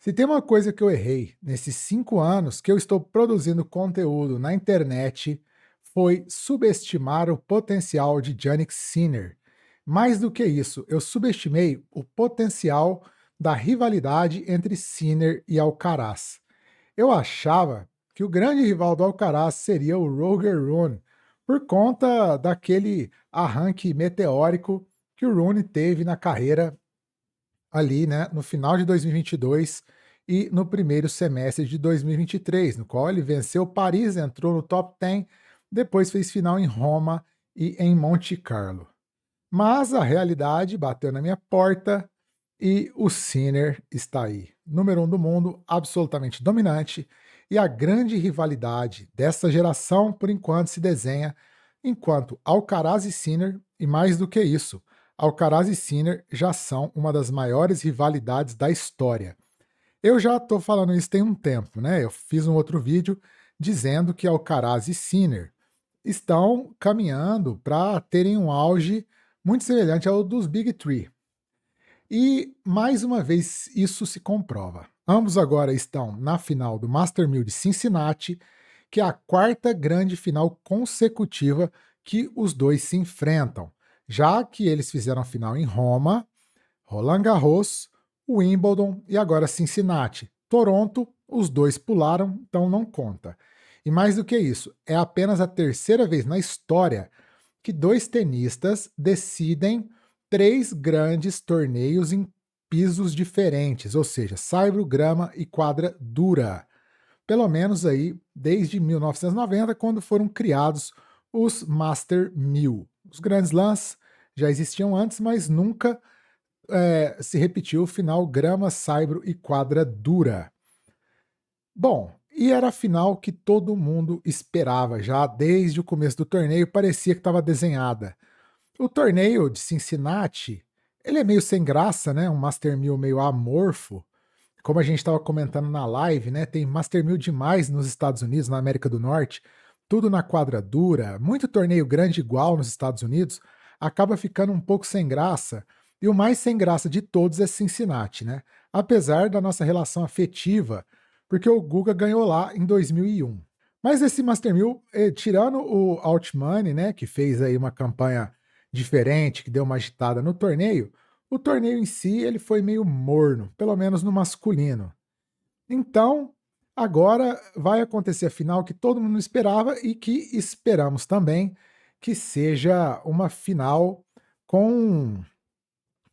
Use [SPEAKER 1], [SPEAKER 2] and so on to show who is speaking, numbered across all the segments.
[SPEAKER 1] Se tem uma coisa que eu errei nesses 5 anos que eu estou produzindo conteúdo na internet, foi subestimar o potencial de Jannik Sinner. Mais do que isso, eu subestimei o potencial da rivalidade entre Sinner e Alcaraz. Eu achava que o grande rival do Alcaraz seria o Roger Rune, por conta daquele arranque meteórico que o Rune teve na carreira ali, né, no final de 2022 e no primeiro semestre de 2023, no qual ele venceu Paris, entrou no top 10, depois fez final em Roma e em Monte Carlo. Mas a realidade bateu na minha porta e o Sinner está aí, número um do mundo, absolutamente dominante, e a grande rivalidade dessa geração, por enquanto, se desenha enquanto Alcaraz e Sinner, e mais do que isso, Alcaraz e Sinner já são uma das maiores rivalidades da história. Eu já estou falando isso tem um tempo, né? Eu fiz um outro vídeo dizendo que Alcaraz e Sinner estão caminhando para terem um auge muito semelhante ao dos Big Three. E mais uma vez isso se comprova. Ambos agora estão na final do Master 1000 de Cincinnati, que é a quarta grande final consecutiva que os dois se enfrentam, já que eles fizeram a final em Roma, Roland Garros, Wimbledon e agora Cincinnati. Toronto, os dois pularam, então não conta. E mais do que isso, é apenas a terceira vez na história que dois tenistas decidem três grandes torneios em pisos diferentes, ou seja, saibro, grama e quadra dura. Pelo menos aí desde 1990, quando foram criados os Master 1000. Os Grandes Slams já existiam antes, mas nunca se repetiu o final grama, saibro e quadra dura. Bom, e era a final que todo mundo esperava já desde o começo do torneio, parecia que estava desenhada. O torneio de Cincinnati, ele é meio sem graça, né? Um Master 1000 meio amorfo. Como a gente estava comentando na live, né? Tem Master 1000 demais nos Estados Unidos, na América do Norte, tudo na quadra dura, muito torneio grande igual nos Estados Unidos, acaba ficando um pouco sem graça. E o mais sem graça de todos é Cincinnati, né? Apesar da nossa relação afetiva, porque o Guga ganhou lá em 2001. Mas esse Master 1000, tirando o Altmani, né, que fez aí uma campanha diferente, que deu uma agitada no torneio, o torneio em si ele foi meio morno, pelo menos no masculino. Então, agora vai acontecer a final que todo mundo esperava e que esperamos também que seja uma final com,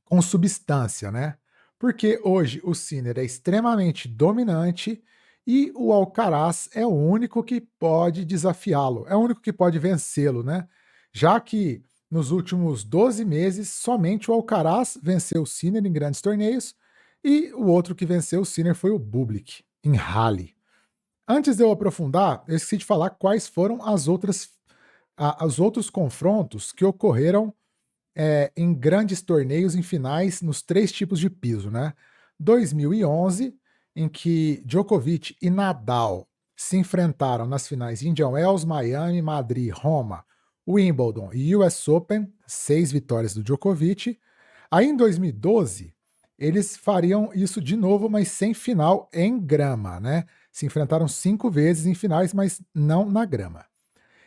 [SPEAKER 1] com substância, né? Porque hoje o Sinner é extremamente dominante e o Alcaraz é o único que pode desafiá-lo, é o único que pode vencê-lo, né? Já que nos últimos 12 meses somente o Alcaraz venceu o Sinner em grandes torneios e o outro que venceu o Sinner foi o Bublik, em Halle. Antes de eu aprofundar, eu esqueci de falar quais foram os outros confrontos que ocorreram em grandes torneios, em finais, nos três tipos de piso, né? 2011, em que Djokovic e Nadal se enfrentaram nas finais Indian Wells, Miami, Madrid, Roma, Wimbledon e US Open, 6 vitórias do Djokovic. Aí em 2012, eles fariam isso de novo, mas sem final em grama, né? Se enfrentaram 5 vezes em finais, mas não na grama.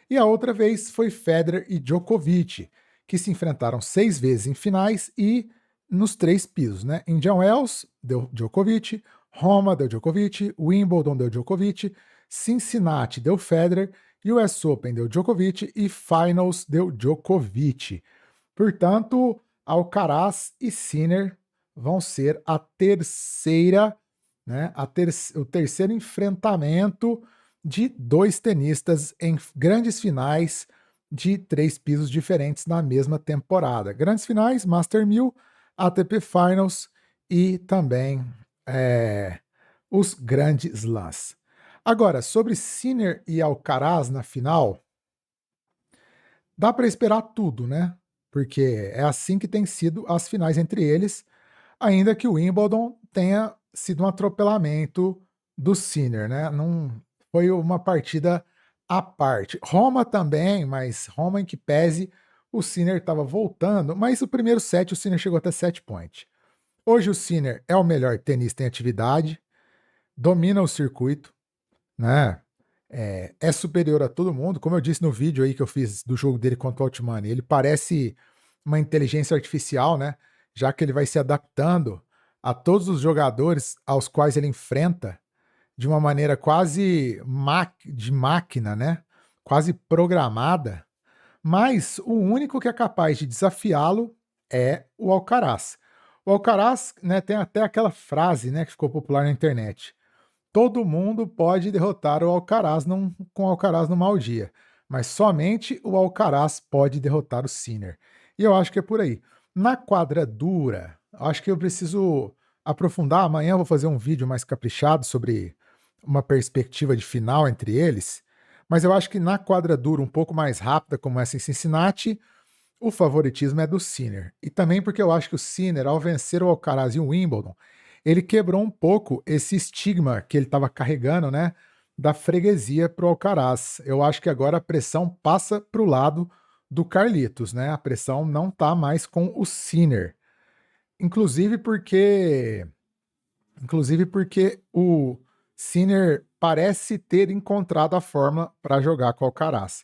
[SPEAKER 1] E a outra vez foi Federer e Djokovic, que se enfrentaram 6 vezes em finais e nos três pisos, né? Indian Wells deu Djokovic, Roma deu Djokovic, Wimbledon deu Djokovic, Cincinnati deu Federer, US Open deu Djokovic e Finals deu Djokovic. Portanto, Alcaraz e Sinner vão ser a terceira, né? O terceiro enfrentamento de dois tenistas em grandes finais de três pisos diferentes na mesma temporada. Grandes finais, Master 1000, ATP Finals e também os grandes slams. Agora, sobre Sinner e Alcaraz na final, dá para esperar tudo, né? Porque é assim que tem sido as finais entre eles, ainda que o Wimbledon tenha sido um atropelamento do Sinner, né? Não foi uma partida à parte. Roma também, mas Roma em que pese, o Sinner estava voltando, mas o primeiro set o Sinner chegou até 7 points. Hoje o Sinner é o melhor tenista em atividade, domina o circuito, né? É superior a todo mundo. Como eu disse no vídeo aí que eu fiz do jogo dele contra o Altmani, ele parece uma inteligência artificial, né? Já que ele vai se adaptando a todos os jogadores aos quais ele enfrenta de uma maneira quase de máquina, né? Quase programada. Mas o único que é capaz de desafiá-lo é o Alcaraz. O Alcaraz, né, tem até aquela frase, né, que ficou popular na internet. Todo mundo pode derrotar o Alcaraz com o Alcaraz no mau dia, mas somente o Alcaraz pode derrotar o Sinner. E eu acho que é por aí. Na quadra dura, acho que eu preciso aprofundar. Amanhã eu vou fazer um vídeo mais caprichado sobre uma perspectiva de final entre eles. Mas eu acho que na quadra dura, um pouco mais rápida, como essa em Cincinnati, o favoritismo é do Sinner. E também porque eu acho que o Sinner, ao vencer o Alcaraz e o Wimbledon, ele quebrou um pouco esse estigma que ele estava carregando, né, da freguesia para o Alcaraz. Eu acho que agora a pressão passa para o lado do Carlitos, né? A pressão não está mais com o Sinner. Inclusive porque, inclusive porque o Sinner parece ter encontrado a forma para jogar com o Alcaraz.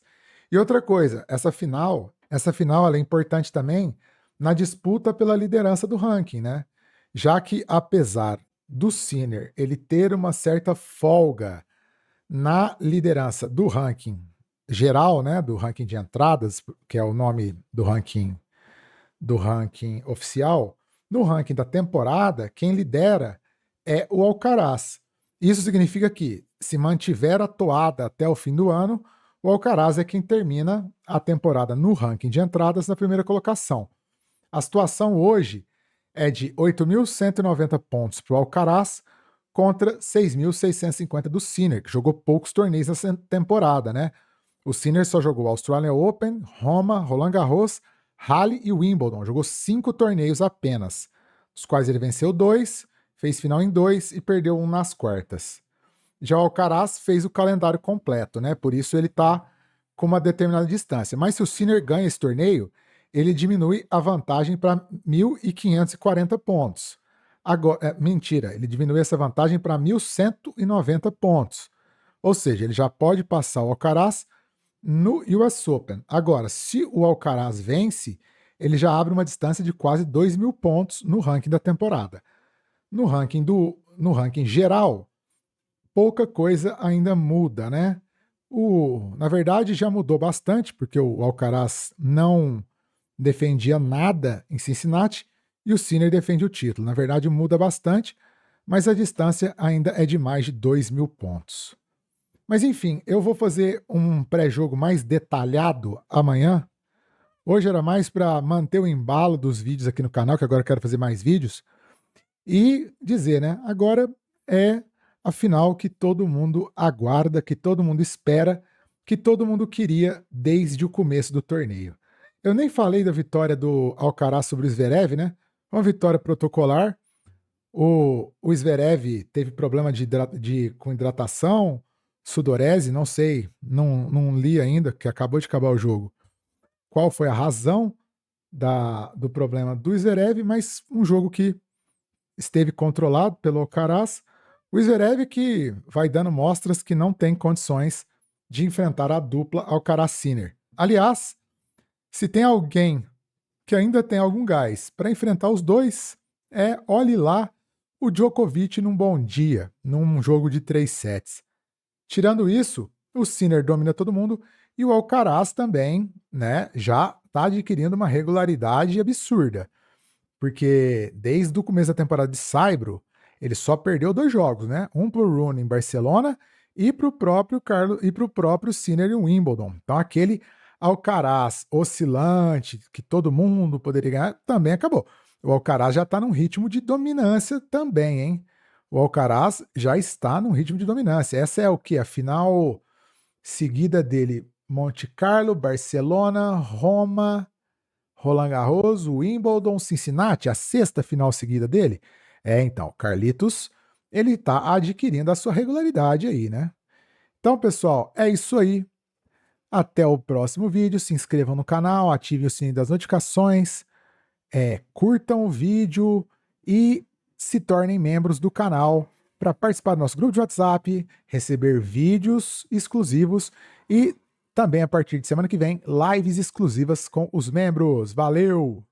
[SPEAKER 1] E outra coisa, essa final ela é importante também na disputa pela liderança do ranking, né? Já que apesar do Sinner ele ter uma certa folga na liderança do ranking geral, né, do ranking de entradas, que é o nome do ranking oficial, no ranking da temporada, quem lidera é o Alcaraz. Isso significa que, se mantiver a toada até o fim do ano, o Alcaraz é quem termina a temporada no ranking de entradas na primeira colocação. A situação hoje é de 8.190 pontos para o Alcaraz contra 6.650 do Sinner, que jogou poucos torneios nessa temporada, né? O Sinner só jogou Australian Open, Roma, Roland Garros, Halle e Wimbledon. Jogou 5 torneios apenas, dos quais ele venceu 2, fez final em 2 e perdeu um nas quartas. Já o Alcaraz fez o calendário completo, né? Por isso ele está com uma determinada distância. Mas se o Sinner ganha esse torneio, ele diminui a vantagem para 1.540 pontos. Agora, mentira, ele diminui essa vantagem para 1.190 pontos. Ou seja, ele já pode passar o Alcaraz no US Open. Agora, se o Alcaraz vence, ele já abre uma distância de quase 2.000 pontos no ranking da temporada. No ranking geral, pouca coisa ainda muda, né? Na verdade, já mudou bastante, porque o Alcaraz não defendia nada em Cincinnati e o Sinner defende o título. Na verdade, muda bastante, mas a distância ainda é de mais de 2.000 pontos. Mas enfim, eu vou fazer um pré-jogo mais detalhado amanhã. Hoje era mais para manter o embalo dos vídeos aqui no canal, que agora eu quero fazer mais vídeos. E dizer, né? Agora é a final que todo mundo aguarda, que todo mundo espera, que todo mundo queria desde o começo do torneio. Eu nem falei da vitória do Alcaraz sobre o Zverev, né? Uma vitória protocolar. O Zverev teve problema com hidratação, sudorese, não sei, não li ainda, que acabou de acabar o jogo. Qual foi a razão do problema do Zverev, mas um jogo que esteve controlado pelo Alcaraz. O Zverev que vai dando mostras que não tem condições de enfrentar a dupla Alcaraz-Sinner. Aliás, se tem alguém que ainda tem algum gás para enfrentar os dois, olhe lá o Djokovic num bom dia, num jogo de 3 sets. Tirando isso, o Sinner domina todo mundo e o Alcaraz também, né, já está adquirindo uma regularidade absurda. Porque desde o começo da temporada de Saibro, ele só perdeu 2 jogos, né? Um pro Rune em Barcelona e pro próprio Sinner em Wimbledon. Então aquele Alcaraz oscilante que todo mundo poderia ganhar também acabou. O Alcaraz já está num ritmo de dominância também, hein? O Alcaraz já está num ritmo de dominância. Essa é o que? A final seguida dele: Monte Carlo, Barcelona, Roma, Roland Garros, Wimbledon, Cincinnati, a 6ª final seguida dele. Então, Carlitos, ele tá adquirindo a sua regularidade aí, né? Então, pessoal, é isso aí. Até o próximo vídeo. Se inscrevam no canal, ativem o sininho das notificações, curtam o vídeo e se tornem membros do canal para participar do nosso grupo de WhatsApp, receber vídeos exclusivos e também a partir de semana que vem, lives exclusivas com os membros. Valeu!